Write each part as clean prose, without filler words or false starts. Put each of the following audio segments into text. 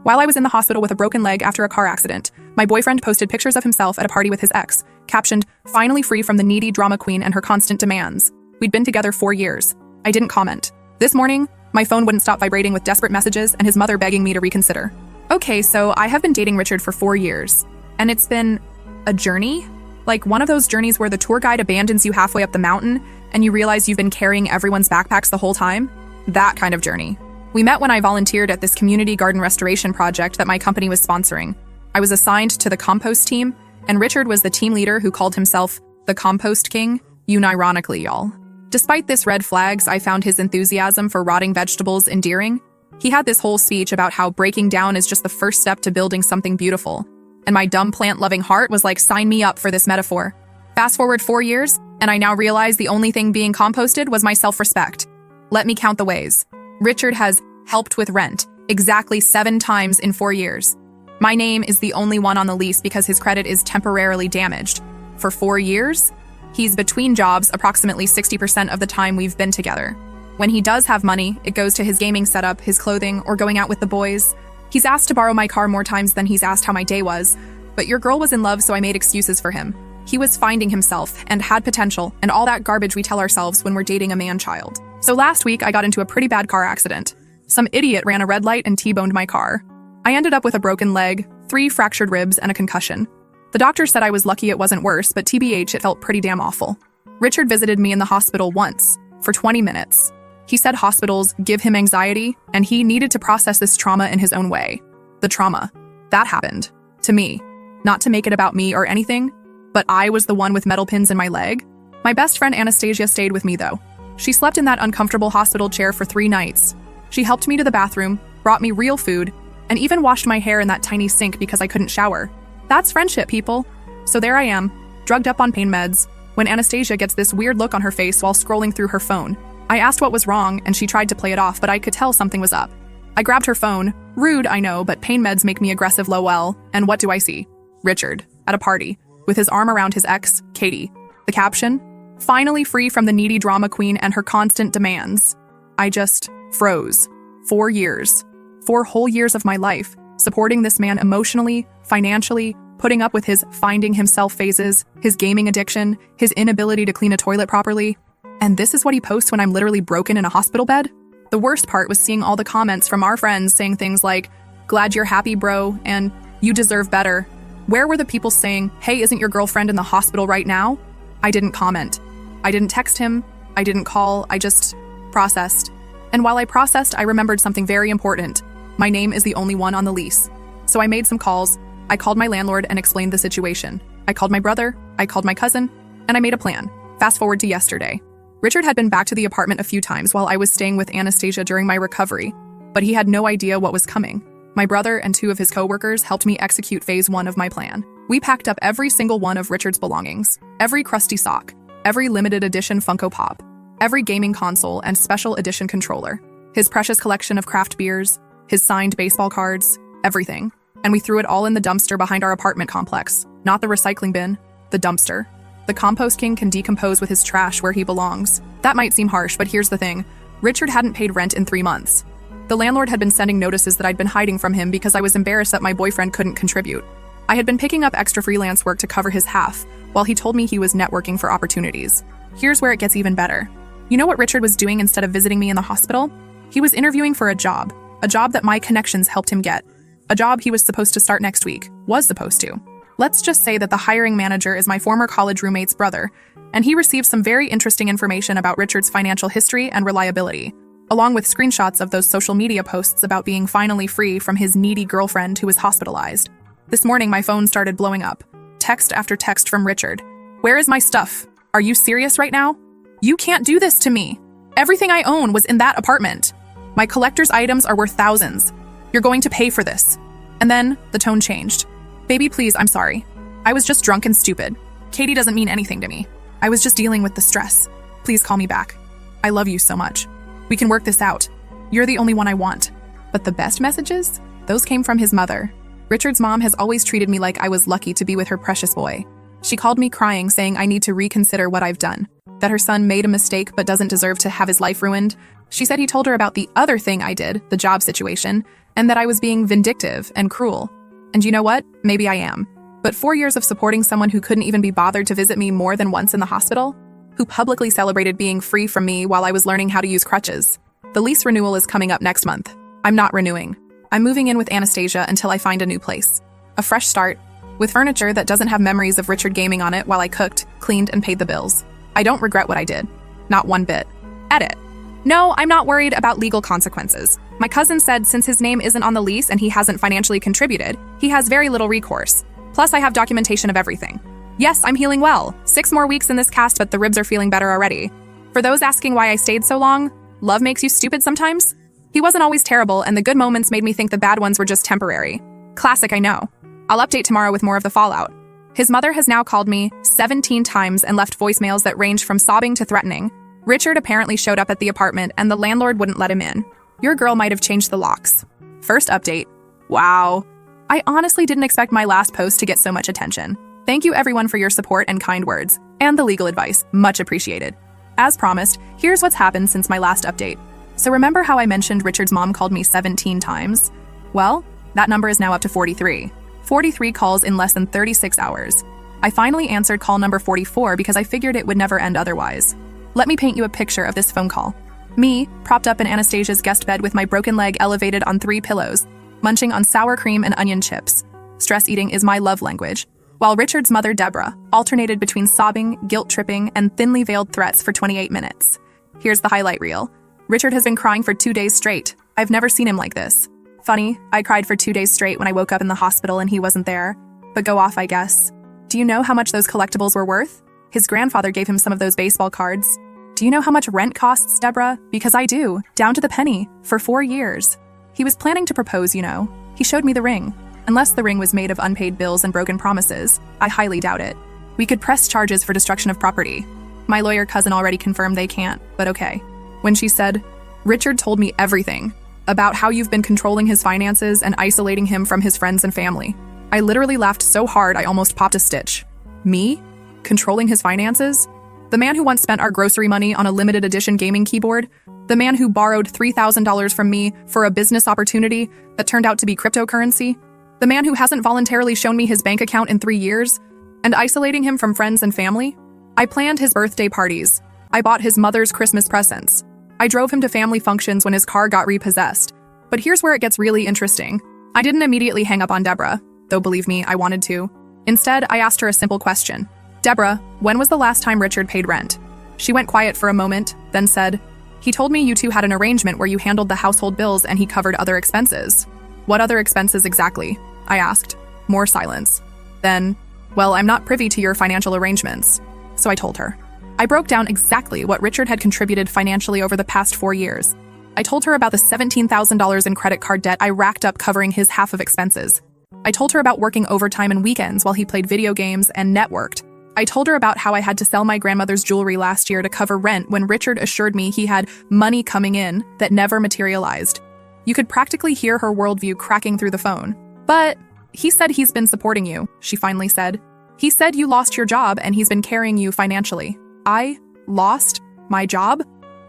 While I was in the hospital with a broken leg after a car accident, my boyfriend posted pictures of himself at a party with his ex, captioned, "Finally free from the needy drama queen and her constant demands." We'd been together 4 years. I didn't comment. This morning, my phone wouldn't stop vibrating with desperate messages and his mother begging me to reconsider. Okay, so I have been dating Richard for 4 years, and it's been a journey? Like one of those journeys where the tour guide abandons you halfway up the mountain and you realize you've been carrying everyone's backpacks the whole time? That kind of journey. We met when I volunteered at this community garden restoration project that my company was sponsoring. I was assigned to the compost team, and Richard was the team leader who called himself the Compost King, unironically, y'all. Despite this red flags, I found his enthusiasm for rotting vegetables endearing. He had this whole speech about how breaking down is just the first step to building something beautiful. And my dumb plant-loving heart was like, sign me up for this metaphor. Fast forward 4 years, and I now realize the only thing being composted was my self-respect. Let me count the ways. Richard has helped with rent exactly 7 times in 4 years. My name is the only one on the lease because his credit is temporarily damaged. For 4 years, he's between jobs approximately 60% of the time we've been together. When he does have money, it goes to his gaming setup, his clothing, or going out with the boys. He's asked to borrow my car more times than he's asked how my day was, but your girl was in love, so I made excuses for him. He was finding himself and had potential and all that garbage we tell ourselves when we're dating a man-child. So last week, I got into a pretty bad car accident. Some idiot ran a red light and T-boned my car. I ended up with a broken leg, 3 fractured ribs, and a concussion. The doctor said I was lucky it wasn't worse, but TBH, it felt pretty damn awful. Richard visited me in the hospital once, for 20 minutes. He said hospitals give him anxiety, and he needed to process this trauma in his own way. The trauma. That happened. To me. Not to make it about me or anything, but I was the one with metal pins in my leg. My best friend Anastasia stayed with me, though. She slept in that uncomfortable hospital chair for 3 nights. She helped me to the bathroom, brought me real food, and even washed my hair in that tiny sink because I couldn't shower. That's friendship, people. So there I am, drugged up on pain meds, when Anastasia gets this weird look on her face while scrolling through her phone. I asked what was wrong, and she tried to play it off, but I could tell something was up. I grabbed her phone. Rude, I know, but pain meds make me aggressive, lol. And what do I see? Richard, at a party, with his arm around his ex, Katie. The caption? Finally free from the needy drama queen and her constant demands. I just froze. 4 years. 4 whole years of my life, supporting this man emotionally, financially, putting up with his finding himself phases, his gaming addiction, his inability to clean a toilet properly. And this is what he posts when I'm literally broken in a hospital bed? The worst part was seeing all the comments from our friends saying things like, "Glad you're happy, bro," and "You deserve better." Where were the people saying, "Hey, isn't your girlfriend in the hospital right now?" I didn't comment. I didn't text him. I didn't call. I just processed. And while I processed, I remembered something very important. My name is the only one on the lease. So I made some calls. I called my landlord and explained the situation. I called my brother. I called my cousin. And I made a plan. Fast forward to yesterday. Richard had been back to the apartment a few times while I was staying with Anastasia during my recovery, but he had no idea what was coming. My brother and 2 of his coworkers helped me execute phase 1 of my plan. We packed up every single one of Richard's belongings, every crusty sock, every limited edition Funko Pop, every gaming console and special edition controller, his precious collection of craft beers, his signed baseball cards, everything. And we threw it all in the dumpster behind our apartment complex, not the recycling bin, the dumpster. The Compost King can decompose with his trash where he belongs. That might seem harsh, but here's the thing. Richard hadn't paid rent in 3 months. The landlord had been sending notices that I'd been hiding from him because I was embarrassed that my boyfriend couldn't contribute. I had been picking up extra freelance work to cover his half, while he told me he was networking for opportunities. Here's where it gets even better. You know what Richard was doing instead of visiting me in the hospital? He was interviewing for a job that my connections helped him get. A job he was supposed to start next week. Was supposed to. Let's just say that the hiring manager is my former college roommate's brother, and he received some very interesting information about Richard's financial history and reliability, along with screenshots of those social media posts about being finally free from his needy girlfriend who was hospitalized. This morning, my phone started blowing up. Text after text from Richard. "Where is my stuff? Are you serious right now? You can't do this to me. Everything I own was in that apartment. My collector's items are worth thousands. You're going to pay for this." And then the tone changed. "Baby, please, I'm sorry. I was just drunk and stupid. Katie doesn't mean anything to me. I was just dealing with the stress. Please call me back. I love you so much. We can work this out. You're the only one I want." But the best messages? Those came from his mother. Richard's mom has always treated me like I was lucky to be with her precious boy. She called me crying, saying I need to reconsider what I've done, that her son made a mistake but doesn't deserve to have his life ruined. She said he told her about the other thing I did, the job situation, and that I was being vindictive and cruel. And you know what? Maybe I am. But 4 years of supporting someone who couldn't even be bothered to visit me more than once in the hospital, who publicly celebrated being free from me while I was learning how to use crutches. The lease renewal is coming up next month. I'm not renewing. I'm moving in with Anastasia until I find a new place. A fresh start, with furniture that doesn't have memories of Richard gaming on it while I cooked, cleaned, and paid the bills. I don't regret what I did. Not one bit. Edit. No, I'm not worried about legal consequences. My cousin said since his name isn't on the lease and he hasn't financially contributed, he has very little recourse. Plus, I have documentation of everything. Yes, I'm healing well. 6 more weeks in this cast, but the ribs are feeling better already. For those asking why I stayed so long, love makes you stupid sometimes? He wasn't always terrible, and the good moments made me think the bad ones were just temporary. Classic, I know. I'll update tomorrow with more of the fallout. His mother has now called me 17 times and left voicemails that range from sobbing to threatening. Richard apparently showed up at the apartment and the landlord wouldn't let him in. Your girl might have changed the locks. First update. Wow. I honestly didn't expect my last post to get so much attention. Thank you everyone for your support and kind words, and the legal advice, much appreciated. As promised, here's what's happened since my last update. So remember how I mentioned Richard's mom called me 17 times? Well, that number is now up to 43. 43 calls in less than 36 hours. I finally answered call number 44 because I figured it would never end otherwise. Let me paint you a picture of this phone call. Me, propped up in Anastasia's guest bed with my broken leg elevated on 3 pillows, munching on sour cream and onion chips. Stress eating is my love language. While Richard's mother, Deborah, alternated between sobbing, guilt-tripping, and thinly veiled threats for 28 minutes. Here's the highlight reel. Richard has been crying for 2 days straight. I've never seen him like this. Funny, I cried for 2 days straight when I woke up in the hospital and he wasn't there. But go off, I guess. Do you know how much those collectibles were worth? His grandfather gave him some of those baseball cards. Do you know how much rent costs, Deborah? Because I do, down to the penny, for 4 years. He was planning to propose, you know. He showed me the ring. Unless the ring was made of unpaid bills and broken promises, I highly doubt it. We could press charges for destruction of property. My lawyer cousin already confirmed they can't, but okay. When she said, Richard told me everything about how you've been controlling his finances and isolating him from his friends and family. I literally laughed so hard I almost popped a stitch. Me? Controlling his finances? The man who once spent our grocery money on a limited edition gaming keyboard? The man who borrowed $3,000 from me for a business opportunity that turned out to be cryptocurrency? The man who hasn't voluntarily shown me his bank account in 3 years? And isolating him from friends and family? I planned his birthday parties. I bought his mother's Christmas presents. I drove him to family functions when his car got repossessed. But here's where it gets really interesting. I didn't immediately hang up on Deborah, though believe me, I wanted to. Instead, I asked her a simple question. Deborah, when was the last time Richard paid rent? She went quiet for a moment, then said, he told me you two had an arrangement where you handled the household bills and he covered other expenses. What other expenses exactly? I asked. More silence. Then, well, I'm not privy to your financial arrangements. So I told her. I broke down exactly what Richard had contributed financially over the past 4 years. I told her about the $17,000 in credit card debt I racked up covering his half of expenses. I told her about working overtime and weekends while he played video games and networked. I told her about how I had to sell my grandmother's jewelry last year to cover rent when Richard assured me he had money coming in that never materialized. You could practically hear her worldview cracking through the phone. But he said he's been supporting you, she finally said. He said you lost your job and he's been carrying you financially. I lost my job?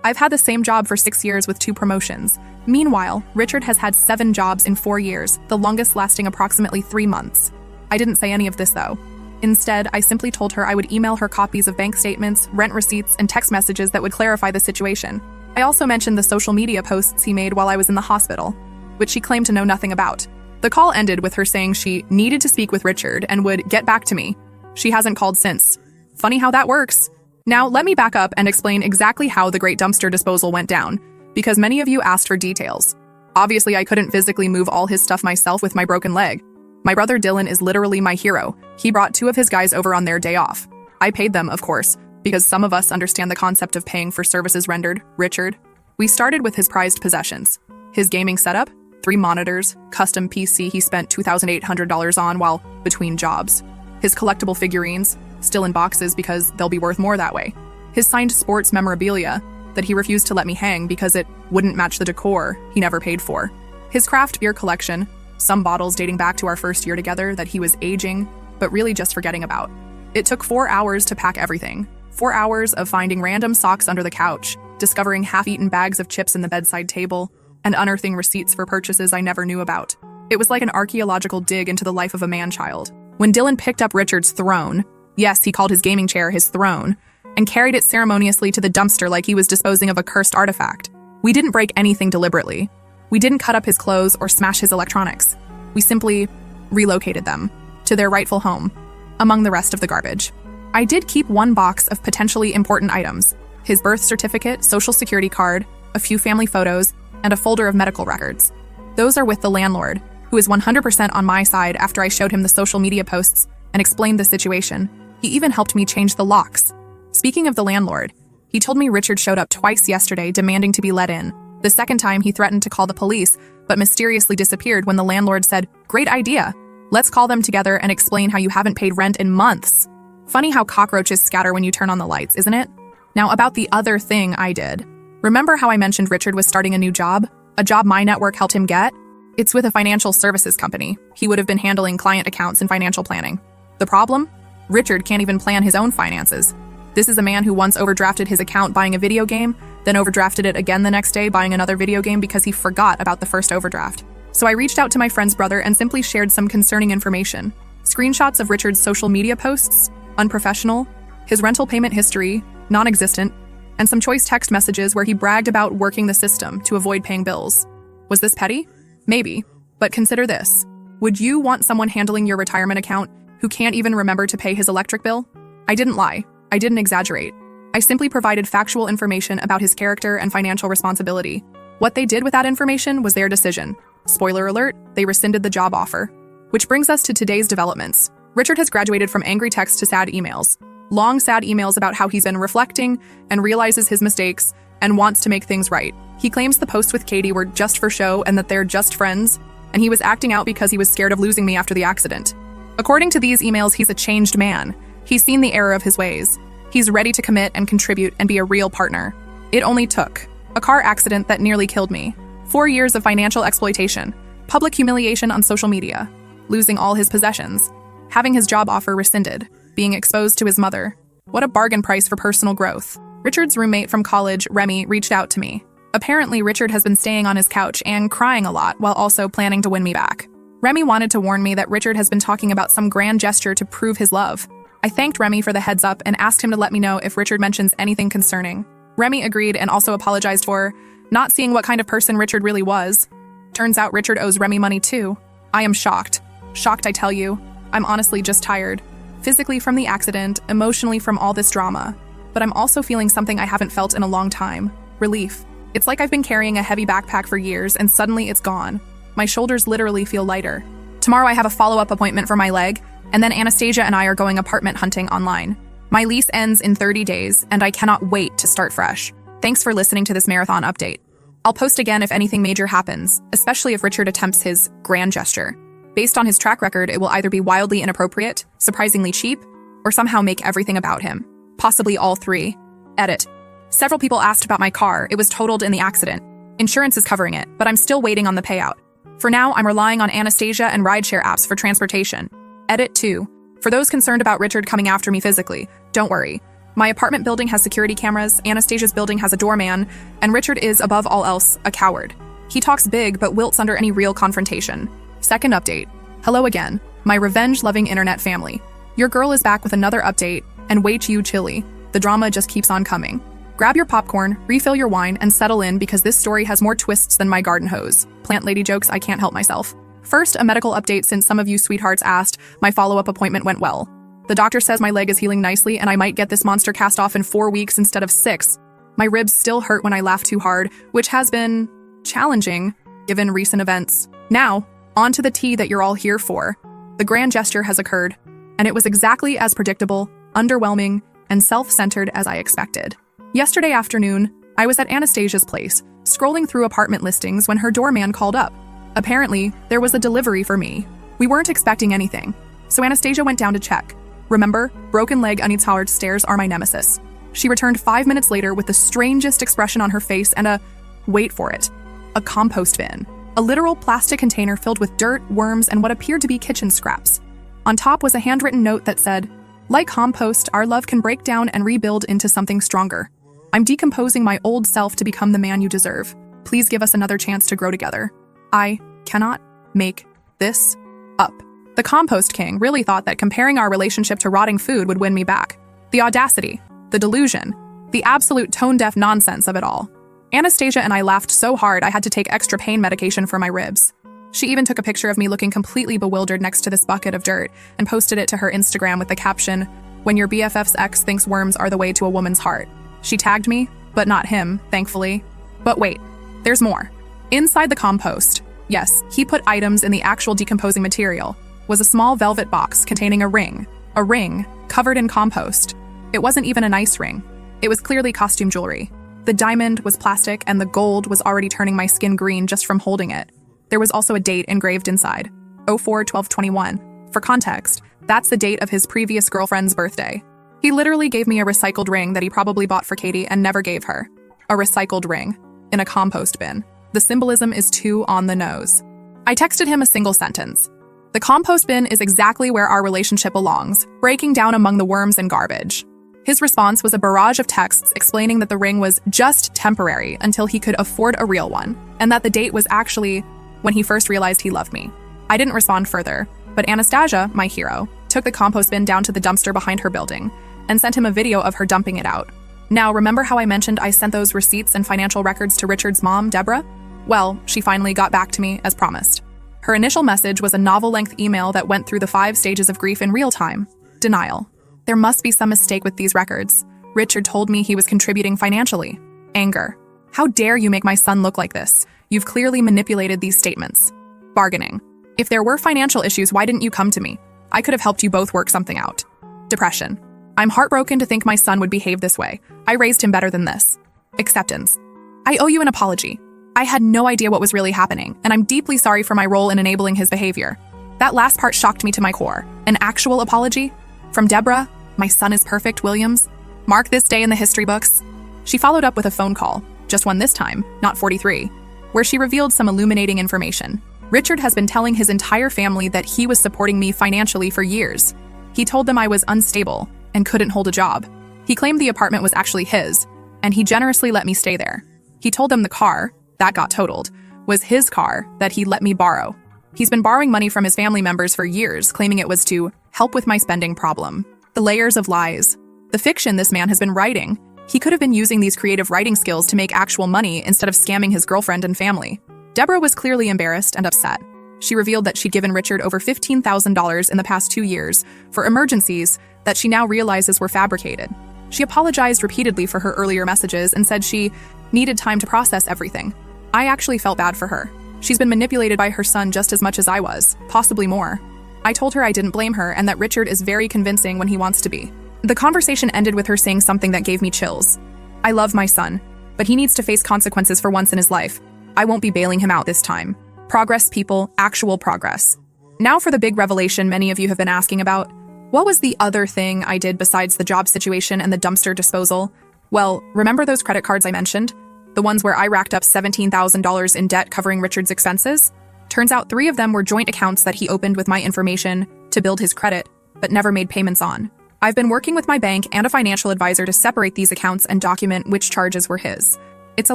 I've had the same job for 6 years with 2 promotions. Meanwhile, Richard has had 7 jobs in 4 years, the longest lasting approximately 3 months. I didn't say any of this though. Instead, I simply told her I would email her copies of bank statements, rent receipts, and text messages that would clarify the situation. I also mentioned the social media posts he made while I was in the hospital, which she claimed to know nothing about. The call ended with her saying she needed to speak with Richard and would get back to me. She hasn't called since. Funny how that works. Now, let me back up and explain exactly how the Great Dumpster Disposal went down, because many of you asked for details. Obviously, I couldn't physically move all his stuff myself with my broken leg. My brother Dylan is literally my hero. He brought 2 of his guys over on their day off. I paid them, of course, because some of us understand the concept of paying for services rendered. Richard. We started with his prized possessions. His gaming setup, 3 monitors, custom PC he spent $2,800 on while between jobs. His collectible figurines, still in boxes because they'll be worth more that way. His signed sports memorabilia that he refused to let me hang because it wouldn't match the decor he never paid for. His craft beer collection, some bottles dating back to our first year together that he was aging, but really just forgetting about. It took 4 hours to pack everything. 4 hours of finding random socks under the couch, discovering half-eaten bags of chips in the bedside table, and unearthing receipts for purchases I never knew about. It was like an archaeological dig into the life of a man-child. When Dylan picked up Richard's throne, yes, he called his gaming chair his throne, and carried it ceremoniously to the dumpster like he was disposing of a cursed artifact, we didn't break anything deliberately. We didn't cut up his clothes or smash his electronics. We simply relocated them to their rightful home, among the rest of the garbage. I did keep one box of potentially important items: his birth certificate, social security card, a few family photos, and a folder of medical records. Those are with the landlord, who is 100% on my side after I showed him the social media posts and explained the situation. He even helped me change the locks. Speaking of the landlord, he told me Richard showed up twice yesterday demanding to be let in. The second time he threatened to call the police, but mysteriously disappeared when the landlord said, "Great idea. Let's call them together and explain how you haven't paid rent in months." Funny how cockroaches scatter when you turn on the lights, isn't it? Now about the other thing I did. Remember how I mentioned Richard was starting a new job? A job my network helped him get? It's with a financial services company. He would have been handling client accounts and financial planning. The problem? Richard can't even plan his own finances. This is a man who once overdrafted his account buying a video game, then overdrafted it again the next day buying another video game because he forgot about the first overdraft. So I reached out to my friend's brother and simply shared some concerning information. Screenshots of Richard's social media posts, unprofessional, his rental payment history, non-existent, and some choice text messages where he bragged about working the system to avoid paying bills. Was this petty? Maybe. But consider this. Would you want someone handling your retirement account who can't even remember to pay his electric bill? I didn't lie. I didn't exaggerate. I simply provided factual information about his character and financial responsibility. What they did with that information was their decision. Spoiler alert, they rescinded the job offer. Which brings us to today's developments. Richard has graduated from angry texts to sad emails. Long, sad emails about how he's been reflecting and realizes his mistakes and wants to make things right. He claims the posts with Katie were just for show and that they're just friends, and he was acting out because he was scared of losing me after the accident. According to these emails, he's a changed man. He's seen the error of his ways. He's ready to commit and contribute and be a real partner. It only took a car accident that nearly killed me, 4 years of financial exploitation, public humiliation on social media, losing all his possessions, having his job offer rescinded, being exposed to his mother. What a bargain price for personal growth. Richard's roommate from college, Remy, reached out to me. Apparently, Richard has been staying on his couch and crying a lot while also planning to win me back. Remy wanted to warn me that Richard has been talking about some grand gesture to prove his love. I thanked Remy for the heads up and asked him to let me know if Richard mentions anything concerning. Remy agreed and also apologized for not seeing what kind of person Richard really was. Turns out Richard owes Remy money too. I am shocked. Shocked, I tell you. I'm honestly just tired. Physically from the accident, emotionally from all this drama. But I'm also feeling something I haven't felt in a long time. Relief. It's like I've been carrying a heavy backpack for years and suddenly it's gone. My shoulders literally feel lighter. Tomorrow I have a follow-up appointment for my leg, and then Anastasia and I are going apartment hunting online. My lease ends in 30 days, and I cannot wait to start fresh. Thanks for listening to this marathon update. I'll post again if anything major happens, especially if Richard attempts his grand gesture. Based on his track record, it will either be wildly inappropriate, surprisingly cheap, or somehow make everything about him. Possibly all three. Edit. Several people asked about my car. It was totaled in the accident. Insurance is covering it, but I'm still waiting on the payout. For now, I'm relying on Anastasia and rideshare apps for transportation. Edit 2. For those concerned about Richard coming after me physically, don't worry. My apartment building has security cameras, Anastasia's building has a doorman, and Richard is, above all else, a coward. He talks big, but wilts under any real confrontation. Second update. Hello again, my revenge-loving internet family. Your girl is back with another update, and wait you chilly. The drama just keeps on coming. Grab your popcorn, refill your wine, and settle in because this story has more twists than my garden hose. Plant lady jokes, I can't help myself. First, a medical update since some of you sweethearts asked, my follow-up appointment went well. The doctor says my leg is healing nicely and I might get this monster cast off in 4 weeks instead of 6. My ribs still hurt when I laugh too hard, which has been challenging given recent events. Now, on to the tea that you're all here for. The grand gesture has occurred, and it was exactly as predictable, underwhelming, and self-centered as I expected. Yesterday afternoon, I was at Anastasia's place, scrolling through apartment listings when her doorman called up. Apparently, there was a delivery for me. We weren't expecting anything, so Anastasia went down to check. Remember, broken leg untowered stairs are my nemesis. She returned 5 minutes later with the strangest expression on her face and wait for it, a compost bin. A literal plastic container filled with dirt, worms, and what appeared to be kitchen scraps. On top was a handwritten note that said, "Like compost, our love can break down and rebuild into something stronger. I'm decomposing my old self to become the man you deserve. Please give us another chance to grow together. I cannot make this up. The compost king really thought that comparing our relationship to rotting food would win me back. The audacity, the delusion, the absolute tone-deaf nonsense of it all. Anastasia and I laughed so hard I had to take extra pain medication for my ribs. She even took a picture of me looking completely bewildered next to this bucket of dirt and posted it to her Instagram with the caption, "When your BFF's ex thinks worms are the way to a woman's heart." She tagged me, but not him, thankfully. But wait, there's more. Inside the compost, yes, he put items in the actual decomposing material, was a small velvet box containing a ring covered in compost. It wasn't even a nice ring. It was clearly costume jewelry. The diamond was plastic and the gold was already turning my skin green just from holding it. There was also a date engraved inside, 04/12/21. For context, that's the date of his previous girlfriend's birthday. He literally gave me a recycled ring that he probably bought for Katie and never gave her. A recycled ring in a compost bin. The symbolism is too on the nose. I texted him a single sentence. The compost bin is exactly where our relationship belongs, breaking down among the worms and garbage. His response was a barrage of texts explaining that the ring was just temporary until he could afford a real one, and that the date was actually when he first realized he loved me. I didn't respond further, but Anastasia, my hero, took the compost bin down to the dumpster behind her building and sent him a video of her dumping it out. Now, remember how I mentioned I sent those receipts and financial records to Richard's mom, Deborah? Well, she finally got back to me as promised. Her initial message was a novel-length email that went through the 5 stages of grief in real time. Denial. There must be some mistake with these records. Richard told me he was contributing financially. Anger. How dare you make my son look like this? You've clearly manipulated these statements. Bargaining. If there were financial issues, why didn't you come to me? I could have helped you both work something out. Depression. I'm heartbroken to think my son would behave this way. I raised him better than this. Acceptance. I owe you an apology. I had no idea what was really happening, and I'm deeply sorry for my role in enabling his behavior. That last part shocked me to my core. An actual apology? From Deborah, my son is perfect, Williams. Mark this day in the history books. She followed up with a phone call, just one this time, not 43, where she revealed some illuminating information. Richard has been telling his entire family that he was supporting me financially for years. He told them I was unstable and couldn't hold a job. He claimed the apartment was actually his, and he generously let me stay there. He told them the car, that got totaled, was his car that he let me borrow. He's been borrowing money from his family members for years, claiming it was to help with my spending problem. The layers of lies. The fiction this man has been writing. He could have been using these creative writing skills to make actual money instead of scamming his girlfriend and family. Deborah was clearly embarrassed and upset. She revealed that she'd given Richard over $15,000 in the past 2 years for emergencies that she now realizes were fabricated. She apologized repeatedly for her earlier messages and said she needed time to process everything. I actually felt bad for her. She's been manipulated by her son just as much as I was, possibly more. I told her I didn't blame her and that Richard is very convincing when he wants to be. The conversation ended with her saying something that gave me chills. I love my son, but he needs to face consequences for once in his life. I won't be bailing him out this time. Progress, people, actual progress. Now for the big revelation many of you have been asking about. What was the other thing I did besides the job situation and the dumpster disposal? Well, remember those credit cards I mentioned? The ones where I racked up $17,000 in debt covering Richard's expenses? Turns out 3 of them were joint accounts that he opened with my information to build his credit, but never made payments on. I've been working with my bank and a financial advisor to separate these accounts and document which charges were his. It's a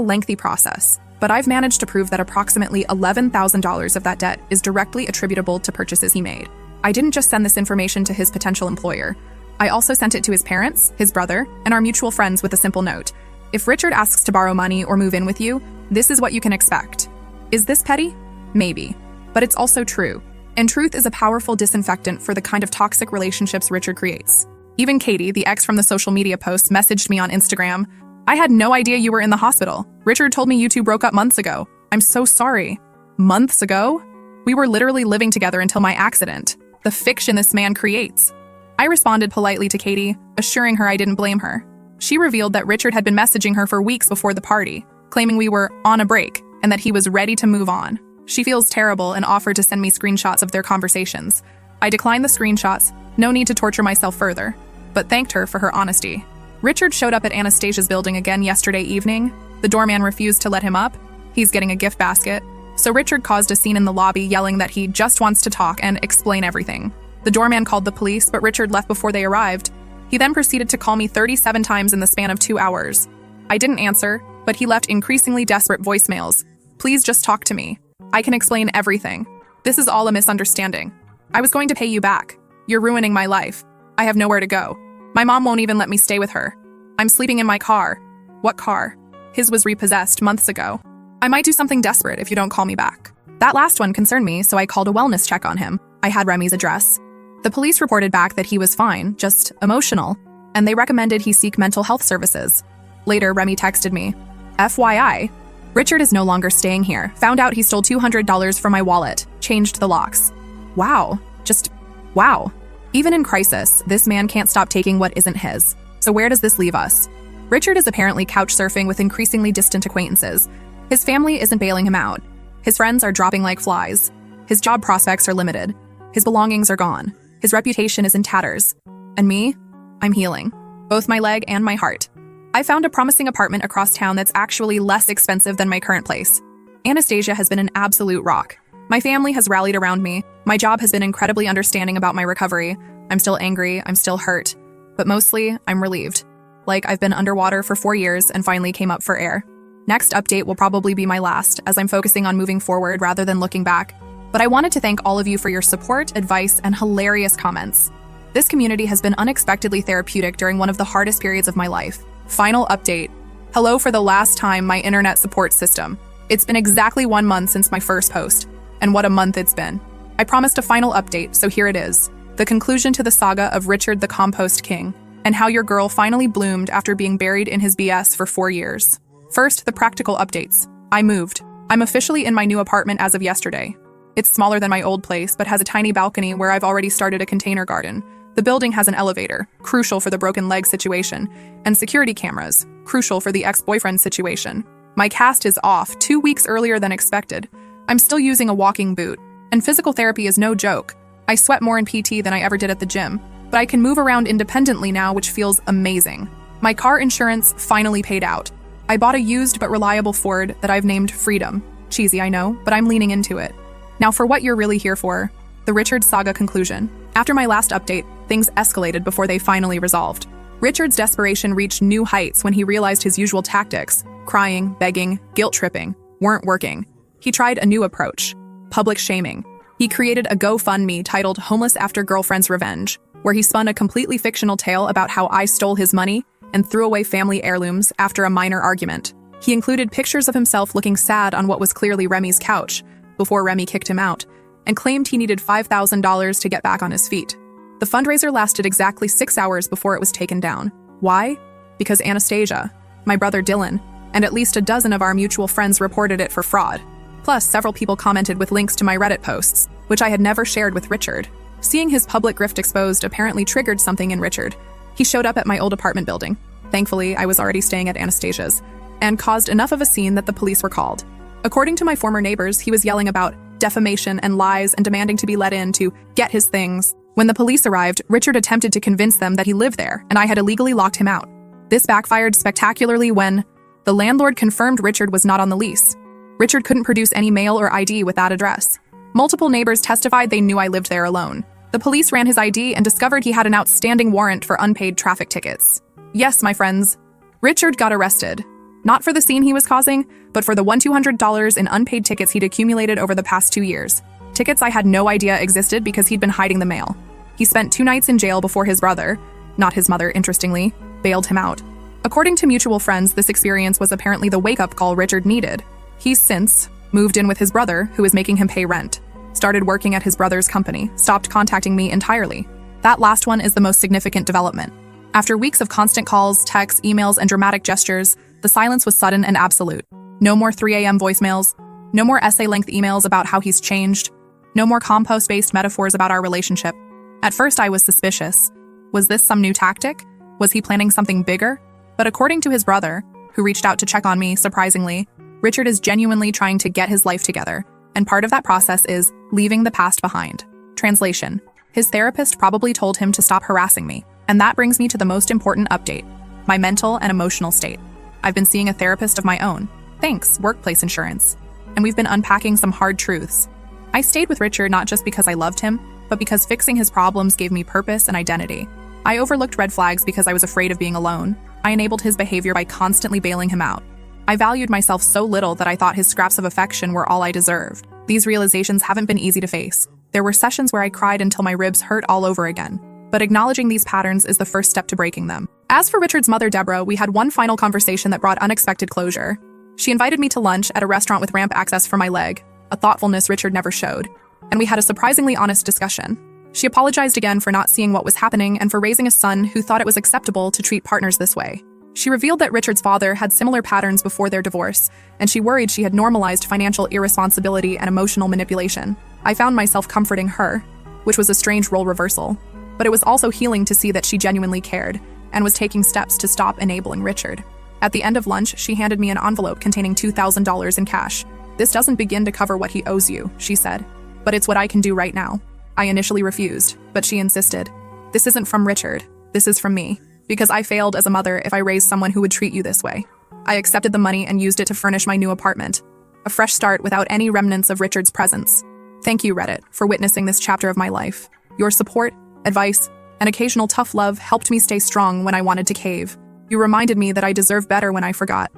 lengthy process, but I've managed to prove that approximately $11,000 of that debt is directly attributable to purchases he made. I didn't just send this information to his potential employer. I also sent it to his parents, his brother, and our mutual friends with a simple note. If Richard asks to borrow money or move in with you, this is what you can expect. Is this petty? Maybe. But it's also true. And truth is a powerful disinfectant for the kind of toxic relationships Richard creates. Even Katie, the ex from the social media posts, messaged me on Instagram. I had no idea you were in the hospital. Richard told me you two broke up months ago. I'm so sorry. Months ago? We were literally living together until my accident. The fiction this man creates. I responded politely to Katie, assuring her I didn't blame her. She revealed that Richard had been messaging her for weeks before the party, claiming we were on a break and that he was ready to move on. She feels terrible and offered to send me screenshots of their conversations. I declined the screenshots, no need to torture myself further, but thanked her for her honesty. Richard showed up at Anastasia's building again yesterday evening. The doorman refused to let him up. He's getting a gift basket. So Richard caused a scene in the lobby, yelling that he just wants to talk and explain everything. The doorman called the police, but Richard left before they arrived. He then proceeded to call me 37 times in the span of 2 hours. I didn't answer, but he left increasingly desperate voicemails. Please just talk to me. I can explain everything. This is all a misunderstanding. I was going to pay you back. You're ruining my life. I have nowhere to go. My mom won't even let me stay with her. I'm sleeping in my car. What car? His was repossessed months ago. I might do something desperate if you don't call me back. That last one concerned me, so I called a wellness check on him. I had Remy's address. The police reported back that he was fine, just emotional, and they recommended he seek mental health services. Later, Remy texted me, FYI, Richard is no longer staying here. Found out he stole $200 from my wallet. Changed the locks. Wow. Just wow. Even in crisis, this man can't stop taking what isn't his. So where does this leave us? Richard is apparently couch surfing with increasingly distant acquaintances. His family isn't bailing him out. His friends are dropping like flies. His job prospects are limited. His belongings are gone. His reputation is in tatters. And me? I'm healing. Both my leg and my heart. I found a promising apartment across town that's actually less expensive than my current place. Anastasia has been an absolute rock. My family has rallied around me. My job has been incredibly understanding about my recovery. I'm still angry, I'm still hurt. But mostly, I'm relieved. Like I've been underwater for 4 years and finally came up for air. Next update will probably be my last, as I'm focusing on moving forward rather than looking back. But I wanted to thank all of you for your support, advice, and hilarious comments. This community has been unexpectedly therapeutic during one of the hardest periods of my life. Final update. Hello for the last time, my internet support system. It's been exactly 1 month since my first post, and what a month it's been. I promised a final update, so here it is. The conclusion to the saga of Richard the Compost King, and how your girl finally bloomed after being buried in his BS for 4 years. First, the practical updates. I moved. I'm officially in my new apartment as of yesterday. It's smaller than my old place, but has a tiny balcony where I've already started a container garden. The building has an elevator, crucial for the broken leg situation, and security cameras, crucial for the ex-boyfriend situation. My cast is off 2 weeks earlier than expected. I'm still using a walking boot, and physical therapy is no joke. I sweat more in PT than I ever did at the gym, but I can move around independently now, which feels amazing. My car insurance finally paid out. I bought a used but reliable Ford that I've named Freedom. Cheesy, I know, but I'm leaning into it. Now for what you're really here for, the Richard saga conclusion. After my last update, things escalated before they finally resolved. Richard's desperation reached new heights when he realized his usual tactics, crying, begging, guilt-tripping, weren't working. He tried a new approach, public shaming. He created a GoFundMe titled Homeless After Girlfriend's Revenge, where he spun a completely fictional tale about how I stole his money and threw away family heirlooms after a minor argument. He included pictures of himself looking sad on what was clearly Remy's couch, before Remy kicked him out, and claimed he needed $5,000 to get back on his feet. The fundraiser lasted exactly 6 hours before it was taken down. Why? Because Anastasia, my brother Dylan, and at least a dozen of our mutual friends reported it for fraud. Plus, several people commented with links to my Reddit posts, which I had never shared with Richard. Seeing his public grift exposed apparently triggered something in Richard. He showed up at my old apartment building. Thankfully, I was already staying at Anastasia's, and caused enough of a scene that the police were called. According to my former neighbors, he was yelling about defamation and lies and demanding to be let in to get his things. When the police arrived, Richard attempted to convince them that he lived there and I had illegally locked him out. This backfired spectacularly when the landlord confirmed Richard was not on the lease. Richard couldn't produce any mail or ID with that address. Multiple neighbors testified they knew I lived there alone. The police ran his ID and discovered he had an outstanding warrant for unpaid traffic tickets. Yes, my friends, Richard got arrested. Not for the scene he was causing, but for the $200 in unpaid tickets he'd accumulated over the past 2 years. Tickets I had no idea existed because he'd been hiding the mail. He spent 2 nights in jail before his brother, not his mother interestingly, bailed him out. According to mutual friends, this experience was apparently the wake-up call Richard needed. He's since moved in with his brother, who is making him pay rent, started working at his brother's company, stopped contacting me entirely. That last one is the most significant development. After weeks of constant calls, texts, emails, and dramatic gestures, the silence was sudden and absolute. No more 3 a.m. voicemails, no more essay-length emails about how he's changed, no more compost-based metaphors about our relationship. At first I was suspicious. Was this some new tactic? Was he planning something bigger? But according to his brother, who reached out to check on me, surprisingly, Richard is genuinely trying to get his life together, and part of that process is leaving the past behind. Translation: his therapist probably told him to stop harassing me, and that brings me to the most important update, my mental and emotional state. I've been seeing a therapist of my own, thanks, workplace insurance, and we've been unpacking some hard truths. I stayed with Richard not just because I loved him, but because fixing his problems gave me purpose and identity. I overlooked red flags because I was afraid of being alone. I enabled his behavior by constantly bailing him out. I valued myself so little that I thought his scraps of affection were all I deserved. These realizations haven't been easy to face. There were sessions where I cried until my ribs hurt all over again. But acknowledging these patterns is the first step to breaking them. As for Richard's mother, Deborah, we had one final conversation that brought unexpected closure. She invited me to lunch at a restaurant with ramp access for my leg, a thoughtfulness Richard never showed. And we had a surprisingly honest discussion. She apologized again for not seeing what was happening and for raising a son who thought it was acceptable to treat partners this way. She revealed that Richard's father had similar patterns before their divorce, and she worried she had normalized financial irresponsibility and emotional manipulation. I found myself comforting her, which was a strange role reversal. But it was also healing to see that she genuinely cared and was taking steps to stop enabling Richard. At the end of lunch, she handed me an envelope containing $2,000 in cash. "This doesn't begin to cover what he owes you," she said, "but it's what I can do right now." I initially refused, but she insisted. "This isn't from Richard. This is from me. Because I failed as a mother if I raised someone who would treat you this way." I accepted the money and used it to furnish my new apartment. A fresh start without any remnants of Richard's presence. Thank you, Reddit, for witnessing this chapter of my life. Your support, advice, and occasional tough love helped me stay strong when I wanted to cave. You reminded me that I deserve better when I forgot.